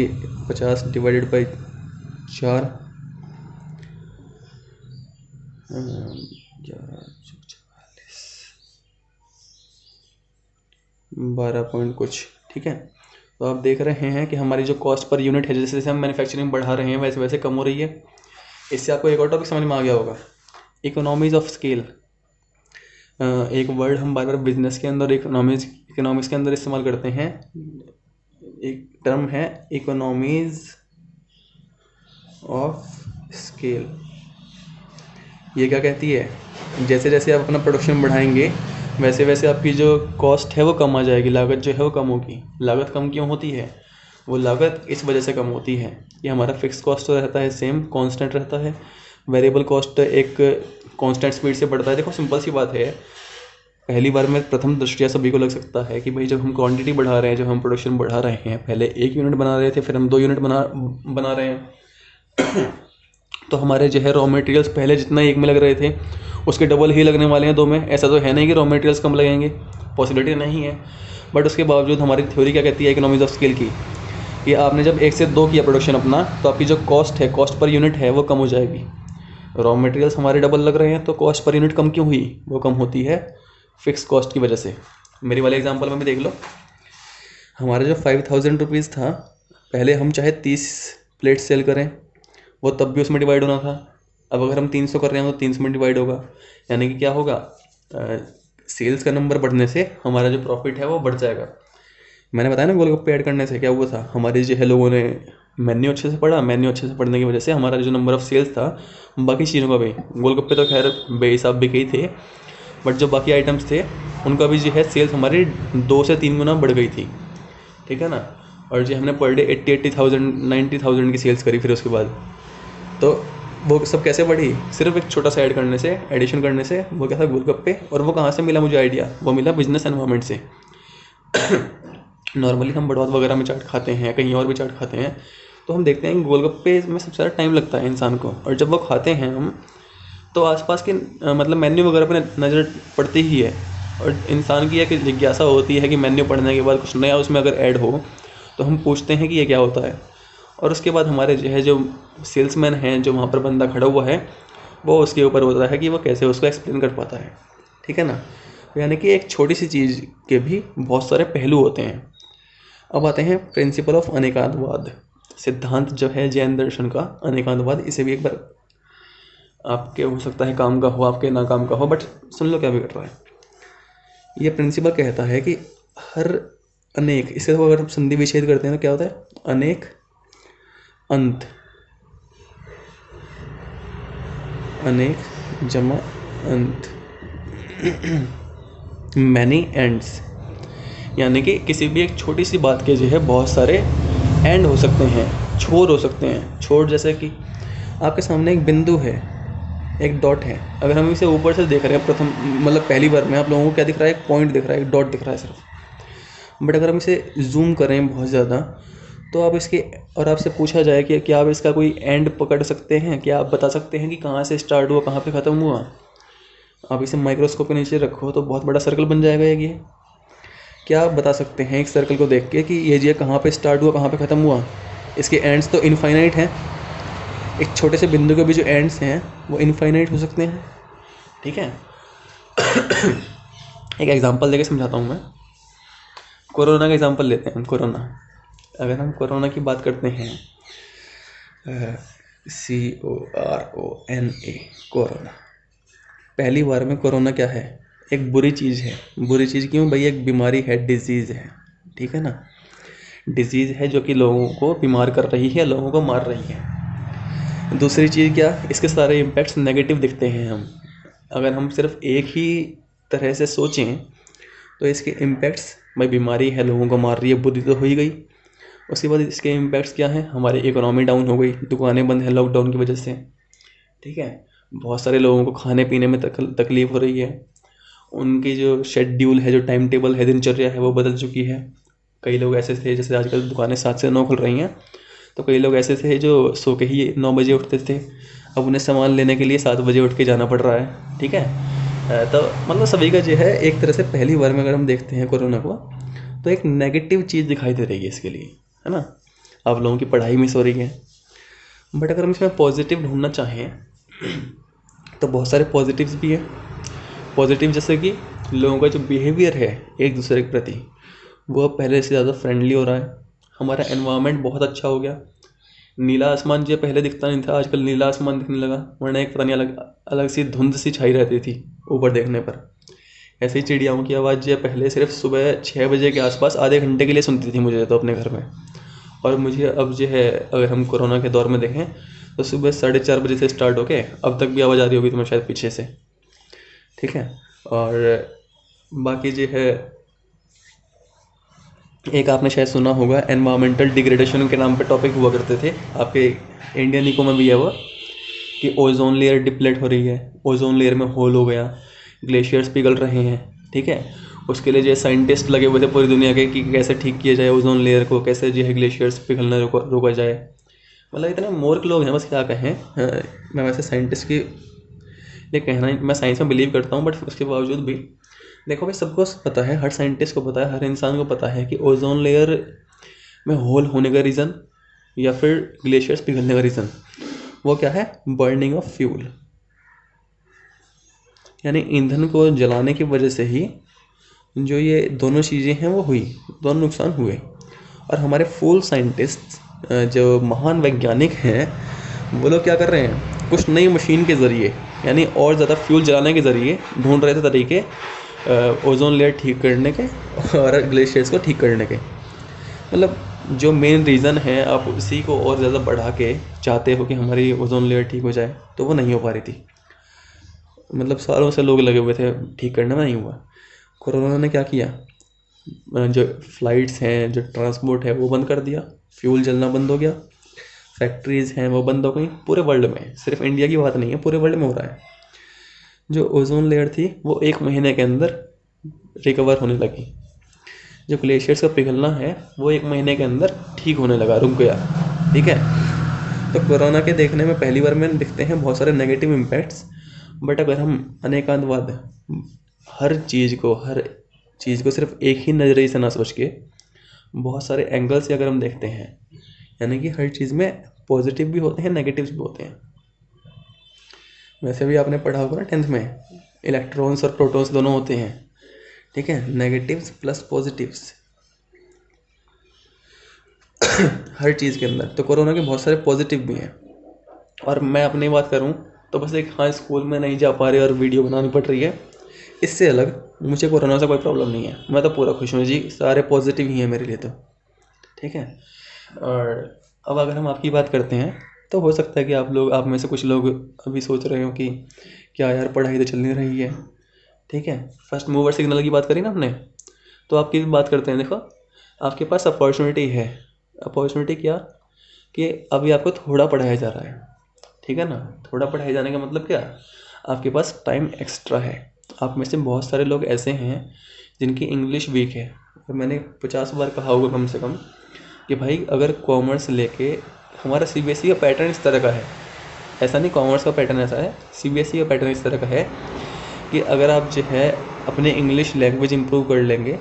50 डिवाइडेड बाई 4 12 पॉइंट कुछ, ठीक है। तो आप देख रहे हैं कि हमारी जो कॉस्ट पर यूनिट है, जैसे जैसे हम मैन्युफैक्चरिंग बढ़ा रहे हैं वैसे वैसे कम हो रही है। इससे आपको एक और टॉपिक समझ में आ गया होगा, इकोनॉमीज ऑफ स्केल। एक वर्ड हम बार बार बिजनेस के अंदर इकोनॉमिक्स के अंदर इस्तेमाल करते हैं। एक टर्म है इकोनॉमीज ऑफ स्केल। ये क्या कहती है, जैसे जैसे आप अपना प्रोडक्शन बढ़ाएंगे वैसे वैसे आपकी जो कॉस्ट है वो कम आ जाएगी, लागत जो है वो कम होगी। लागत कम क्यों होती है, वो लागत इस वजह से कम होती है कि हमारा फिक्स कॉस्ट तो रहता है सेम, कांस्टेंट रहता है। वेरिएबल कॉस्ट एक कांस्टेंट स्पीड से बढ़ता है। देखो सिंपल सी बात है, पहली बार में प्रथम दृष्टया सभी को लग सकता है कि भाई जब हम क्वांटिटी बढ़ा रहे हैं, जब हम प्रोडक्शन बढ़ा रहे हैं, पहले 1 यूनिट बना रहे थे, फिर हम 2 यूनिट बना रहे हैं, तो हमारे जो है रॉ मटेरियल्स पहले जितना 1 में लग रहे थे उसके डबल ही लगने वाले हैं 2 में। ऐसा तो है नहीं कि रॉ मटेरियल्स कम लगेंगे, पॉसिबिलिटी नहीं है। बट उसके बावजूद हमारी थ्योरी क्या कहती है इकोनॉमीज ऑफ स्केल की, कि आपने जब 1 से 2 किया प्रोडक्शन अपना, तो आपकी जो कॉस्ट है, कॉस्ट पर यूनिट है, वो कम हो जाएगी। रॉ मटेरियल्स हमारे डबल लग रहे हैं तो कॉस्ट पर यूनिट कम क्यों हुई, वो कम होती है फिक्स कॉस्ट की वजह से। मेरी वाले एग्जांपल में भी देख लो, हमारा जो 5000 रुपीज़ था, पहले हम चाहे 30 प्लेट सेल करें वो तब भी उसमें डिवाइड होना था। अब अगर हम 300 कर रहे हैं तो 300 में डिवाइड होगा। यानी कि क्या होगा, सेल्स का नंबर बढ़ने से हमारा जो प्रॉफिट है वो बढ़ जाएगा। मैंने बताया ना गोलगप्पे ऐड करने से क्या हुआ था, हमारे जो है लोगों ने मेन्यू अच्छे से पढ़ा, मेन्यू अच्छे से पढ़ने की वजह से हमारा जो नंबर ऑफ़ सेल्स था बाकी चीज़ों का भी, गोलगप्पे तो खैर बेहिसाब बिके ही थे, बट जो बाकी आइटम्स थे उनका भी जो है सेल्स हमारी 2 से 3 गुना बढ़ गई थी, ठीक है ना। और जो हमने पर डे 80,000 90,000 की सेल्स करी फिर उसके बाद। तो वो सब कैसे बढ़ी, सिर्फ एक छोटा सा ऐड करने से, एडिशन करने से। वो क्या था, गोलगप्पे। और वो कहाँ से मिला मुझे आइडिया, वो मिला बिजनेस एनवायरनमेंट से। नॉर्मली हम बड़ौद वगैरह में चाट खाते हैं, कहीं और भी चाट खाते हैं, तो हम देखते हैं कि गोलगप्पे में सबसे ज़्यादा टाइम लगता है इंसान को। और जब वो खाते हैं हम, तो आसपास के मतलब मेन्यू वगैरह पर नज़र पड़ती ही है, और इंसान की एक जिज्ञासा होती है कि मेन्यू पढ़ने के बाद कुछ नया उसमें अगर ऐड हो तो हम पूछते हैं कि ये क्या होता है। और उसके बाद हमारे जो सेल्समैन हैं, जो वहाँ पर बंदा खड़ा हुआ है, वो उसके ऊपर होता है कि वो कैसे उसको एक्सप्लेन कर पाता है, ठीक है ना। यानी कि एक छोटी सी चीज़ के भी बहुत सारे पहलू होते हैं। अब आते हैं प्रिंसिपल ऑफ अनेकांतवाद, सिद्धांत जो है जैन दर्शन का अनेकांतवाद। इसे भी एक बार आपके हो सकता है काम का हो, आपके ना काम का हो, बट सुन लो क्या भी कर रहा है। ये प्रिंसिपल कहता है कि हर अनेक, इससे अगर हम संधि विच्छेद करते हैं तो क्या होता है, अनेक अंत, अनेक जमा अंत, मैनी एंड्स। यानी कि किसी भी एक छोटी सी बात के जो है बहुत सारे एंड हो सकते हैं, छोर हो सकते हैं। छोर जैसे कि आपके सामने एक बिंदु है, एक डॉट है। अगर हम इसे ऊपर से देख रहे हैं प्रथम, मतलब पहली बार में, आप लोगों को क्या दिख रहा है, एक पॉइंट दिख रहा है, एक डॉट दिख रहा है सिर्फ। बट अगर हम इसे जूम करें बहुत ज़्यादा, तो आप इसके, और आपसे पूछा जाए कि क्या आप इसका कोई एंड पकड़ सकते हैं, क्या आप बता सकते हैं कि कहाँ से स्टार्ट हुआ, कहाँ पे ख़त्म हुआ। आप इसे माइक्रोस्कोप के नीचे रखो तो बहुत बड़ा सर्कल बन जाएगा ये। क्या आप बता सकते हैं एक सर्कल को देख के कि ये कहाँ पे स्टार्ट हुआ, कहाँ पे ख़त्म हुआ। इसके एंड्स तो इनफाइनाइट हैं। एक छोटे से बिंदु के भी जो एंड्स हैं वो इनफाइनाइट हो सकते हैं, ठीक है। एक एग्जांपल देके समझाता हूँ मैं। कोरोना का एग्जांपल लेते हैं हम। कोरोना, अगर हम कोरोना की बात करते हैं, CORONA, कोरोना। पहली बार में कोरोना क्या है, एक बुरी चीज़ है। बुरी चीज़ क्यों भाई, एक बीमारी है, डिजीज़ है, ठीक है ना। डिजीज़ है जो कि लोगों को बीमार कर रही है, लोगों को मार रही है। दूसरी चीज़ क्या, इसके सारे इम्पैक्ट्स नेगेटिव दिखते हैं हम। अगर हम सिर्फ एक ही तरह से सोचें तो इसके इम्पैक्ट्स, भाई बीमारी है, लोगों को मार रही है, बुद्धि तो हो ही गई। उसके बाद इसके इम्पैक्ट्स क्या हैं, हमारी इकोनॉमी डाउन हो गई, दुकानें बंद हैं लॉकडाउन की वजह से, ठीक है। बहुत सारे लोगों को खाने पीने में तकलीफ़ हो रही है। उनकी जो शेड्यूल है, जो टाइम टेबल है, दिनचर्या है, वो बदल चुकी है। कई लोग ऐसे थे, जैसे आजकल दुकानें 7 से 9 खुल रही हैं, तो कई लोग ऐसे थे जो सो के ही 9 बजे उठते थे। अब उन्हें सामान लेने के लिए 7 बजे उठ के जाना पड़ रहा है, ठीक है। तो मतलब सभी का जो है एक तरह से पहली बार में अगर हम देखते हैं कोरोना को, तो एक नेगेटिव चीज़ दिखाई दे रही है इसके लिए, है ना। आप लोगों की पढ़ाई मिस हो रही है। बट अगर हम इसमें पॉजिटिव ढूंढना चाहें तो बहुत सारे पॉजिटिव्स भी हैं। पॉजिटिव जैसे कि लोगों का जो बिहेवियर है एक दूसरे के प्रति, वो पहले से ज़्यादा फ्रेंडली हो रहा है। हमारा एनवायरनमेंट बहुत अच्छा हो गया। नीला आसमान जो पहले दिखता नहीं था, आजकल नीला आसमान दिखने लगा, वरना एक पता नहीं अलग सी धुंध सी छाई रहती थी ऊपर देखने पर। ऐसे ही चिड़ियाओं की आवाज़ जो पहले सिर्फ सुबह 6 बजे के आसपास आधे घंटे के लिए सुनती थी मुझे तो अपने घर में, और मुझे अब जो है, अगर हम कोरोना के दौर में देखें तो सुबह 4:30 बजे से स्टार्ट होके अब तक भी आवाज़ आ रही होगी तुम्हें शायद पीछे से, ठीक है। और बाकी जो है, एक आपने शायद सुना होगा, एनवायरमेंटल डिग्रेडेशन के नाम पे टॉपिक हुआ करते थे आपके इंडियन इको में भी है वो, कि ओजोन लेयर डिप्लेट हो रही है, ओजोन लेयर में होल हो गया, ग्लेशियर्स पिघल रहे हैं, ठीक है। उसके लिए जो साइंटिस्ट लगे हुए थे पूरी दुनिया के कि कैसे ठीक किया जाए ओजोन लेयर को, कैसे जो है ग्लेशियर्स पिघलना रोका जाए। मतलब इतने मूर्ख लोग हैं, बस क्या कहें। मैं वैसे साइंटिस्ट की ये कहना, मैं साइंस में बिलीव करता हूँ, बट उसके बावजूद भी देखो भाई, सबको पता है, हर साइंटिस्ट को पता है, हर इंसान को पता है कि ओजोन लेयर में होल होने का रीज़न या फिर ग्लेशियर्स पिघलने का रीज़न वो क्या है, बर्निंग ऑफ फ्यूल। यानी ईंधन को जलाने की वजह से ही जो ये दोनों चीज़ें हैं वो हुई, दोनों नुकसान हुए। और हमारे फुल साइंटिस्ट, जो महान वैज्ञानिक हैं, वो लोग क्या कर रहे हैं, कुछ नई मशीन के ज़रिए, यानी और ज़्यादा फ्यूल जलाने के ज़रिए ढूंढ रहे थे तरीके ओजोन लेयर ठीक करने के और ग्लेशियर्स को ठीक करने के। मतलब जो मेन रीज़न है आप उसी को और ज़्यादा बढ़ा के चाहते हो कि हमारी ओजोन लेयर ठीक हो जाए, तो वो नहीं हो पा रही थी। मतलब सालों से लोग लगे हुए थे ठीक करने में, नहीं हुआ। कोरोना ने क्या किया, जो फ्लाइट्स हैं, जो ट्रांसपोर्ट है वो बंद कर दिया, फ्यूल जलना बंद हो गया, फैक्ट्रीज़ हैं वो बंद हो गई पूरे वर्ल्ड में। सिर्फ इंडिया की बात नहीं है, पूरे वर्ल्ड में हो रहा है। जो ओजोन लेयर थी वो 1 महीने के अंदर रिकवर होने लगी। जो ग्लेशियर्स का पिघलना है वो 1 महीने के अंदर ठीक होने लगा, रुक गया। ठीक है। तो कोरोना के देखने में पहली बार में दिखते हैं बहुत सारे नेगेटिव इम्पैक्ट्स, बट अगर हम अनेकांतवाद हर चीज़ को सिर्फ एक ही नज़रिए से ना सोच के बहुत सारे एंगल से अगर हम देखते हैं, यानी कि हर चीज़ में पॉजिटिव भी होते हैं, नेगेटिव्स भी होते हैं। वैसे भी आपने पढ़ा होगा ना 10th में, इलेक्ट्रॉन्स और प्रोटॉन्स दोनों होते हैं। ठीक है, नेगेटिव्स प्लस पॉजिटिव्स हर चीज़ के अंदर। तो कोरोना के बहुत सारे पॉजिटिव भी हैं। और मैं अपनी बात करूं तो बस एक, हाँ स्कूल में नहीं जा पा रहे और वीडियो बनानी पड़ रही है, इससे अलग मुझे कोरोना से कोई प्रॉब्लम नहीं है। मैं तो पूरा खुश हूँ जी, सारे पॉजिटिव ही हैं मेरे लिए तो। ठीक है। और अब अगर हम आपकी बात करते हैं तो हो सकता है कि आप में से कुछ लोग अभी सोच रहे हो कि क्या यार, पढ़ाई तो चल नहीं रही है। ठीक है, फर्स्ट मूवर सिग्नल की बात करी ना हमने, तो आपकी भी बात करते हैं। देखो, आपके पास अपॉर्चुनिटी है। अपॉर्चुनिटी क्या कि अभी आपको थोड़ा पढ़ाया जा रहा है। ठीक है ना, थोड़ा पढ़ाए जाने का मतलब क्या, आपके पास टाइम एक्स्ट्रा है। आप में से बहुत सारे लोग ऐसे हैं जिनकी इंग्लिश वीक है। और मैंने 50 बार कहा होगा कम से कम कि भाई, अगर कॉमर्स लेके, हमारा सीबीएसई का पैटर्न इस तरह का है, ऐसा नहीं कॉमर्स का पैटर्न ऐसा है, सीबीएसई का पैटर्न इस तरह का है कि अगर आप जो है अपने इंग्लिश लैंग्वेज इंप्रूव कर लेंगे,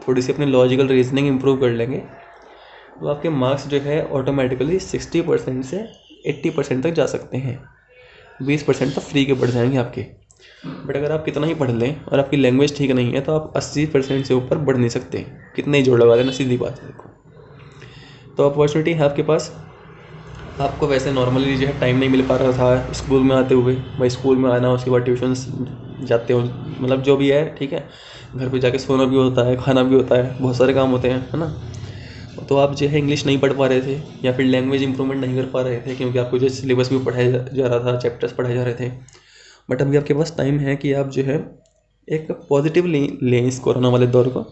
थोड़ी सी अपनी लॉजिकल रीजनिंग इंप्रूव कर लेंगे, तो आपके मार्क्स जो है ऑटोमेटिकली 60% से 80% तक जा सकते हैं। 20% तो फ्री के बढ़ जाएंगे आपके। बट अगर आप कितना ही पढ़ लें और आपकी लैंग्वेज ठीक नहीं है तो आप 80% से ऊपर बढ़ नहीं सकते, कितने ही जोड़ लगा देना, सीधी बात है। देखो, तो अपॉर्चुनिटी है आपके पास। आपको वैसे नॉर्मली जो है टाइम नहीं मिल पा रहा था स्कूल में आते हुए, भाई स्कूल में आना, उसके बाद ट्यूशन्स जाते हो, मतलब जो भी है। ठीक है, घर पे जाके सोना भी होता है, खाना भी होता है, बहुत सारे काम होते हैं, है ना। तो आप जो है इंग्लिश नहीं पढ़ पा रहे थे या फिर लैंग्वेज इंप्रूवमेंट नहीं कर पा रहे थे, क्योंकि आपको जो सिलेबस भी पढ़ाया जा रहा था, चैप्टर्स पढ़ाए जा रहे थे। बट अभी आपके पास टाइम है कि आप जो है एक पॉजिटिव लें इस कोरोना वाले दौर को,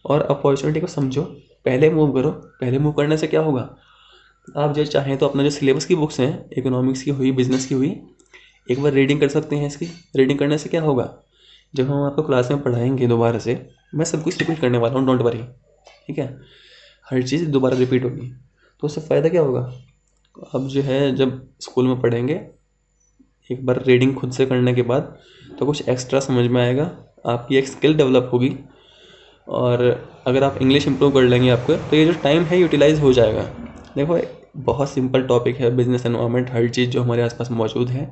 और अपॉर्चुनिटी को समझो, पहले मूव करो। पहले मूव करने से क्या होगा, आप जो चाहें तो अपना जो सिलेबस की बुक्स हैं, इकोनॉमिक्स की हुई, बिजनेस की हुई, एक बार रीडिंग कर सकते हैं। इसकी रीडिंग करने से क्या होगा, जब हम आपको क्लास में पढ़ाएंगे दोबारा से, मैं सब कुछ रिपीट करने वाला हूँ, डोंट वरी। ठीक है, हर चीज़ दोबारा रिपीट होगी, तो उससे फ़ायदा क्या होगा, अब जो है जब स्कूल में पढ़ेंगे, एक बार रीडिंग खुद से करने के बाद तो कुछ एक्स्ट्रा समझ में आएगा, आपकी एक स्किल डेवलप होगी। और अगर आप इंग्लिश इंप्रूव कर लेंगे आपको, तो ये जो टाइम है यूटिलाइज हो जाएगा। देखो, बहुत सिंपल टॉपिक है बिजनेस एनवायरनमेंट, हर चीज़ जो हमारे आसपास मौजूद है।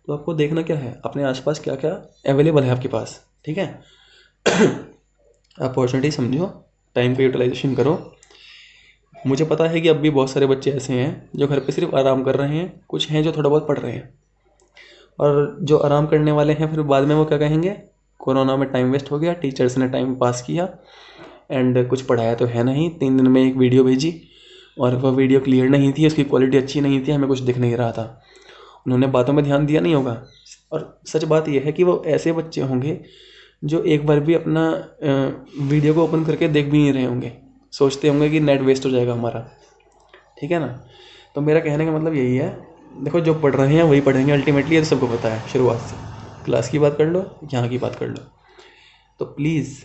तो आपको देखना क्या है, अपने आसपास क्या क्या अवेलेबल है आपके पास। ठीक है, अपॉर्चुनिटी समझो, टाइम का यूटिलाइजेशन करो। मुझे पता है कि अब भी बहुत सारे बच्चे ऐसे हैं जो घर पे सिर्फ आराम कर रहे हैं, कुछ हैं जो थोड़ा बहुत पढ़ रहे हैं। और जो आराम करने वाले हैं, फिर बाद में वो क्या कहेंगे, कोरोना में टाइम वेस्ट हो गया, टीचर्स ने टाइम पास किया एंड कुछ पढ़ाया तो है नहीं, 3 दिन में एक वीडियो भेजी और वह वीडियो क्लियर नहीं थी, उसकी क्वालिटी अच्छी नहीं थी, हमें कुछ दिख नहीं रहा था, उन्होंने बातों में ध्यान दिया नहीं होगा। और सच बात यह है कि वो ऐसे बच्चे होंगे जो एक बार भी अपना वीडियो को ओपन करके देख भी नहीं रहे होंगे, सोचते होंगे कि नेट वेस्ट हो जाएगा हमारा। ठीक है ना। तो मेरा कहने का मतलब यही है, देखो जो पढ़ रहे हैं वही पढ़ेंगे अल्टीमेटली, ये तो सबको पता है शुरुआत से। क्लास की बात कर लो, यहाँ की बात कर लो, तो प्लीज़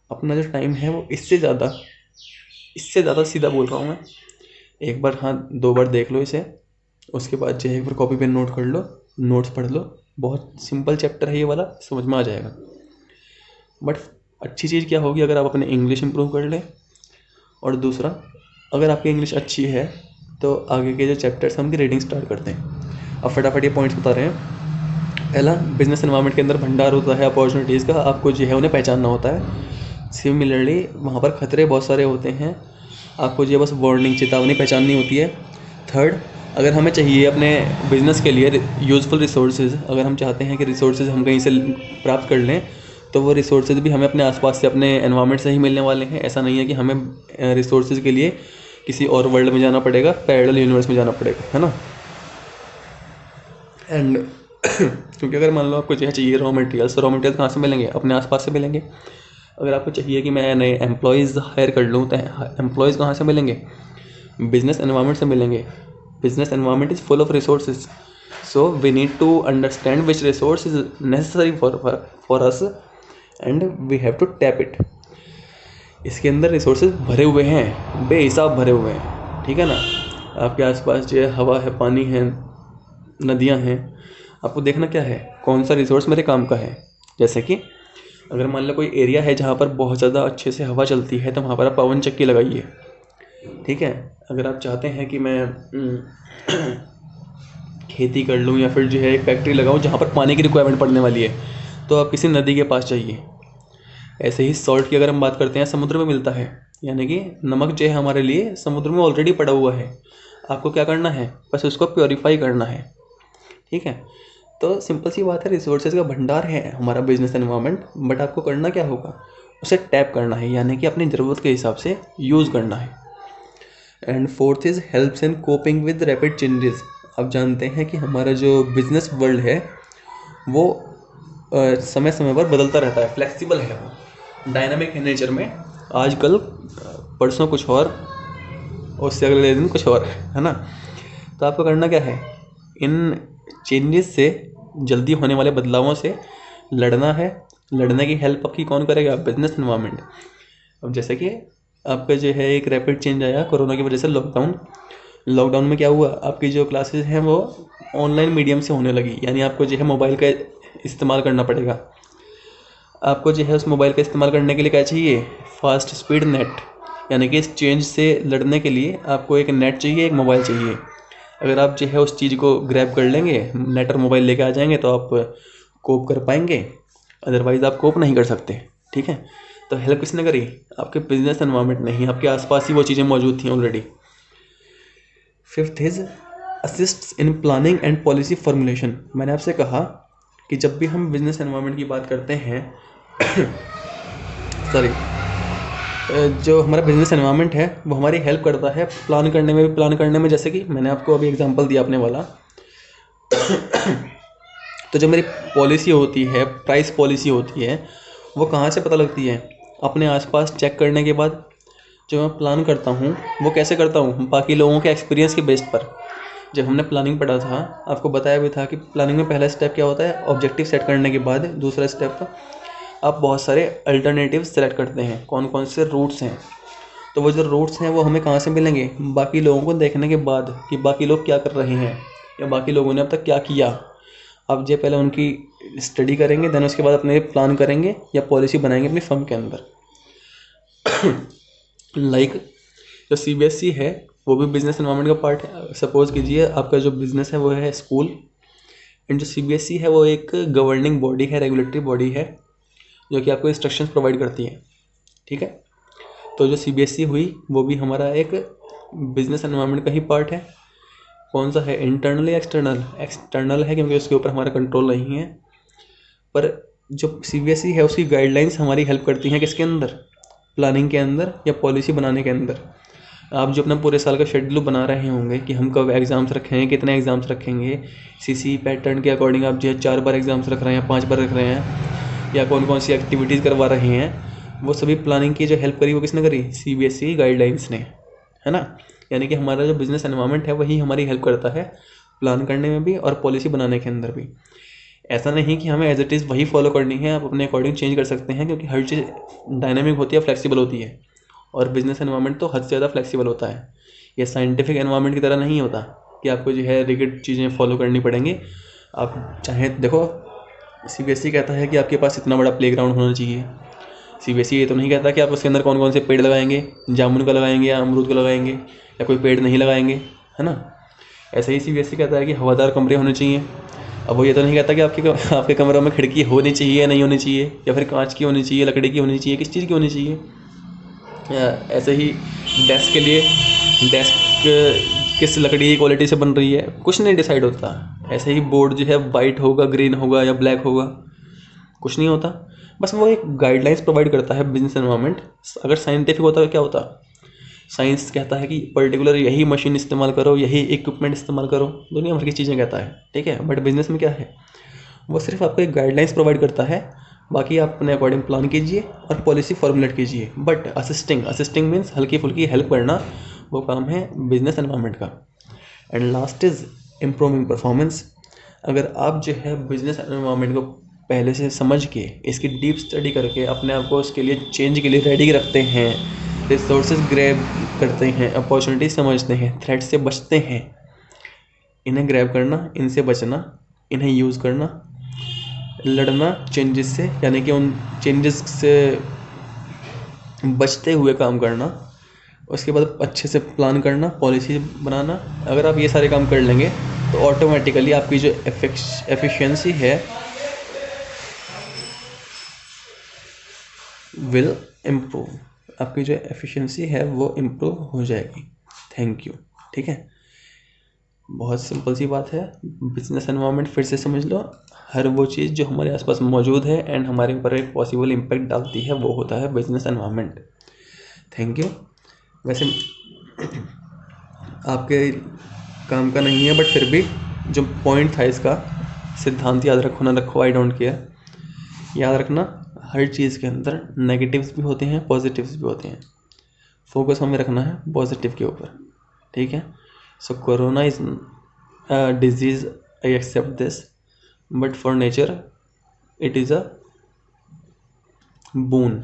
अपना जो टाइम है वो इससे ज़्यादा सीधा बोल रहा हूँ मैं, एक बार, हाँ 2 बार देख लो इसे, उसके बाद जो है एक बार कॉपी पेन नोट कर लो, नोट्स पढ़ लो। बहुत सिंपल चैप्टर है ये वाला, समझ में आ जाएगा। बट अच्छी चीज़ क्या होगी, अगर आप अपने इंग्लिश इंप्रूव कर लें, और दूसरा, अगर आपकी इंग्लिश अच्छी है तो आगे के जो चैप्टर्स हम उनकी रीडिंग स्टार्ट करते हैं। अब फटाफट ये पॉइंट्स बता रहे हैं। पहला, बिजनेस एनवायरनमेंट के अंदर भंडार होता है अपॉर्चुनिटीज़ का, आपको जो है उन्हें पहचानना होता है। सिमिलरली वहाँ पर खतरे बहुत सारे होते हैं, आपको जो बस वार्निंग, चेतावनी पहचाननी होती है। थर्ड, अगर हमें चाहिए अपने बिजनेस के लिए यूज़फुल रिसोर्सेज, अगर हम चाहते हैं कि रिसोर्सेज हम कहीं से प्राप्त कर लें, तो वो रिसोर्सेज भी हमें अपने आसपास से, अपने एनवायरनमेंट से ही मिलने वाले हैं। ऐसा नहीं है कि हमें रिसोर्सेज के लिए किसी और वर्ल्ड में जाना पड़ेगा, पैरेलल यूनिवर्स में जाना पड़ेगा, है ना। एंड क्योंकि अगर मान लो आपको चाहिए रॉ मटेरियल्स कहाँ से मिलेंगे? अपने आसपास से मिलेंगे। अगर आपको चाहिए कि मैं नए एम्प्लॉयज़ हायर कर लूँ, तो एम्प्लॉयज़ कहाँ से मिलेंगे? बिजनेस एनवायरनमेंट से मिलेंगे। Business environment is full of resources, so we need to understand which resource is necessary for us and we have to tap it. इसके अंदर रिसोर्सेज भरे हुए हैं, बेहिसाब भरे हुए हैं, ठीक है ना। आपके आसपास जो है हवा है, पानी है, नदियाँ हैं। आपको देखना क्या है, कौन सा रिसोर्स मेरे काम का है। जैसे कि अगर मान लो कोई एरिया है जहाँ पर बहुत ज़्यादा अच्छे से हवा चलती है, तो वहाँ पर आप पवन चक्की लगाइए, ठीक है। अगर आप चाहते हैं कि मैं खेती कर लूँ या फिर जो है एक फैक्ट्री लगाऊँ जहाँ पर पानी की रिक्वायरमेंट पड़ने वाली है, तो आप किसी नदी के पास जाइए। ऐसे ही सॉल्ट की अगर हम बात करते हैं, समुद्र में मिलता है, यानी कि नमक जो है हमारे लिए समुद्र में ऑलरेडी पड़ा हुआ है। आपको क्या करना है? बस उसको प्योरीफाई करना है, ठीक है। तो सिंपल सी बात है, रिसोर्सेज का भंडार है हमारा बिजनेस एनवायरनमेंट, बट आपको करना क्या होगा? उसे टैप करना है, यानी कि अपनी ज़रूरत के हिसाब से यूज़ करना है। And fourth is helps in coping with rapid changes. आप जानते हैं कि हमारा जो बिजनेस वर्ल्ड है वो समय समय पर बदलता रहता है, फ्लेक्सिबल है, वो डायनामिक है नेचर में। आजकल परसों कुछ और उससे अगले दिन कुछ और, है ना। तो आपको करना क्या है? इन चेंजेस से, जल्दी होने वाले बदलावों से लड़ना है। लड़ने की हेल्प आपकी कौन करेगा? Business environment. अब जैसे कि आपका जो है एक रैपिड चेंज आया कोरोना की वजह से, लॉकडाउन में क्या हुआ? आपकी जो क्लासेस हैं वो ऑनलाइन मीडियम से होने लगी, यानी आपको जो है मोबाइल का इस्तेमाल करना पड़ेगा। आपको जो है उस मोबाइल का इस्तेमाल करने के लिए क्या चाहिए? फास्ट स्पीड नेट, यानी कि इस चेंज से लड़ने के लिए आपको एक नेट चाहिए, एक मोबाइल चाहिए। अगर आप जो है उस चीज़ को ग्रैब कर लेंगे, नेट और मोबाइल लेके आ जाएंगे, तो आप कोप कर पाएंगे, अदरवाइज़ आप कोप नहीं कर सकते, ठीक है। तो हेल्प किसने करी? आपके बिजनेस एनवायरनमेंट नहीं, आपके आसपास ही वो चीज़ें मौजूद थी already. Fifth is assists in planning and policy formulation. मैंने आपसे कहा कि जब भी हम बिजनेस एनवायरनमेंट की बात करते हैं सॉरी, जो हमारा बिजनेस एनवायरनमेंट है वो हमारी हेल्प करता है प्लान करने में। जैसे कि मैंने आपको अभी एग्जांपल दिया अपने वाला तो जो मेरी पॉलिसी होती है, प्राइस पॉलिसी होती है, वो कहाँ से पता लगती है? अपने आसपास चेक करने के बाद। जो मैं प्लान करता हूँ वो कैसे करता हूँ? बाकी लोगों के एक्सपीरियंस के बेस पर। जब हमने प्लानिंग पढ़ा था, आपको बताया भी था कि प्लानिंग में पहला स्टेप क्या होता है? ऑब्जेक्टिव सेट करने के बाद दूसरा स्टेप आप बहुत सारे अल्टरनेटिव सेलेक्ट करते हैं, कौन कौन से रूट्स हैं। तो वो जो रूट्स हैं वो हमें कहाँ से मिलेंगे? बाकी लोगों को देखने के बाद कि बाकी लोग क्या कर रहे हैं या बाकी लोगों ने अब तक क्या किया। आप जो पहले उनकी स्टडी करेंगे, देन उसके बाद अपने प्लान करेंगे या पॉलिसी बनाएंगे अपनी फर्म के अंदर। लाइक जो CBSE है वो भी बिजनेस एनवायरनमेंट का पार्ट है। सपोज़ कीजिए आपका जो बिज़नेस है वो है स्कूल, एंड जो CBSE है वो एक गवर्निंग बॉडी है, रेगुलेटरी बॉडी है, जो कि आपको इंस्ट्रक्शंस प्रोवाइड करती है, ठीक है। तो जो CBSE हुई वो भी हमारा एक बिजनेस एनवायरनमेंट का ही पार्ट है। कौन सा है? इंटरनल या एक्सटर्नल? एक्सटर्नल है क्योंकि उसके ऊपर हमारा कंट्रोल नहीं है। पर जो CBSE है उसकी गाइडलाइंस हमारी हेल्प करती हैं किसके अंदर? प्लानिंग के अंदर या पॉलिसी बनाने के अंदर। आप जो अपना पूरे साल का शेड्यूल बना रहे होंगे कि हम कब एग्ज़ाम्स रखेंगे, कितने एग्ज़ाम्स रखेंगे, CC पैटर्न के अकॉर्डिंग आप जो है 4 बार एग्ज़ाम्स रख रहे हैं, 5 बार रख रहे हैं, या कौन कौन सी एक्टिविटीज़ करवा रहे हैं, वो सभी प्लानिंग की जो हेल्प करी वो किसने करी? CBSE गाइडलाइंस ने, है ना। यानी कि हमारा जो बिज़नेस एनवायरनमेंट है वही हमारी हेल्प करता है प्लान करने में भी और पॉलिसी बनाने के अंदर भी। ऐसा नहीं कि हमें एज इट इज़ वही फॉलो करनी है, आप अपने अकॉर्डिंग चेंज कर सकते हैं, क्योंकि हर चीज़ डायनामिक होती है, फ्लेक्सिबल होती है, और बिज़नेस एनवायरनमेंट तो हद से ज़्यादा फ्लेक्सिबल होता है। ये साइंटिफिक एनवायरनमेंट की तरह नहीं होता कि आपको जो है रिगिड चीज़ें फॉलो करनी पड़ेंगी। आप चाहें, देखो CBSE कहता है कि आपके पास इतना बड़ा प्लेग्राउंड होना चाहिए। CBSE ये तो नहीं कहता कि आप उसके अंदर कौन कौन से पेड़ लगाएंगे, जामुन का लगाएंगे या अमरूद का लगाएंगे या कोई पेड़ नहीं लगाएंगे, है ना। ऐसे ही CBSE कहता है कि हवादार कमरे होने चाहिए। अब वो ये तो नहीं कहता कि आपके कमरों में खिड़की होनी चाहिए या नहीं होनी चाहिए, या फिर कांच की होनी चाहिए, लकड़ी की होनी चाहिए, किस चीज़ की होनी चाहिए। ऐसे ही डेस्क के लिए, डेस्क किस लकड़ी की क्वालिटी से बन रही है, कुछ नहीं डिसाइड होता। ऐसे ही बोर्ड जो है वाइट होगा, ग्रीन होगा या ब्लैक होगा, कुछ नहीं होता। बस वो एक गाइडलाइंस प्रोवाइड करता है बिजनेस एनवायरनमेंट। अगर साइंटिफिक होता है क्या होता, साइंस कहता है कि पर्टिकुलर यही मशीन इस्तेमाल करो, यही इक्विपमेंट इस्तेमाल करो, दुनिया भर की चीज़ें कहता है, ठीक है। बट बिजनेस में क्या है, वो सिर्फ आपको एक गाइडलाइंस प्रोवाइड करता है, बाकी आप अपने अकॉर्डिंग प्लान कीजिए और पॉलिसी फॉर्मुलेट कीजिए। बट असिस्टिंग मीन्स हल्की फुल्की हेल्प करना, वो काम है बिजनेस एनवायरनमेंट का। And last is improving performance. अगर आप जो है बिजनेस एनवायरनमेंट को पहले से समझ के इसकी डीप स्टडी करके अपने आप को उसके लिए चेंज के लिए रेडी रखते हैं, रिसोर्सेज ग्रैब करते हैं, अपॉर्चुनिटी समझते हैं, थ्रेट से बचते हैं, इन्हें ग्रैब करना, इनसे बचना, इन्हें यूज़ करना, लड़ना चेंजेस से, यानी कि उन चेंजेस से बचते हुए काम करना, उसके बाद अच्छे से प्लान करना, पॉलिसी बनाना। अगर आप ये सारे काम कर लेंगे तो ऑटोमेटिकली आपकी जो एफिशिएंसी है विल इम्प्रूव, आपकी जो एफिशिएंसी है वो इम्प्रूव हो जाएगी। Thank you. ठीक है, बहुत सिंपल सी बात है। बिजनेस एनवायरनमेंट फिर से समझ लो, हर वो चीज़ जो हमारे आसपास मौजूद है एंड हमारे ऊपर एक पॉसिबल इम्पैक्ट डालती है, वो होता है बिजनेस एनवायरनमेंट। Thank you. वैसे आपके काम का नहीं है, बट फिर भी जो पॉइंट था इसका, सिद्धांत याद रखो ना रखो, आई डोंट केयर। याद रखना, हर चीज़ के अंदर नेगेटिव्स भी होते हैं, पॉजिटिव्स भी होते हैं। फोकस हमें रखना है पॉजिटिव के ऊपर, ठीक है। So corona is disease, I accept this, but for nature it is a boon।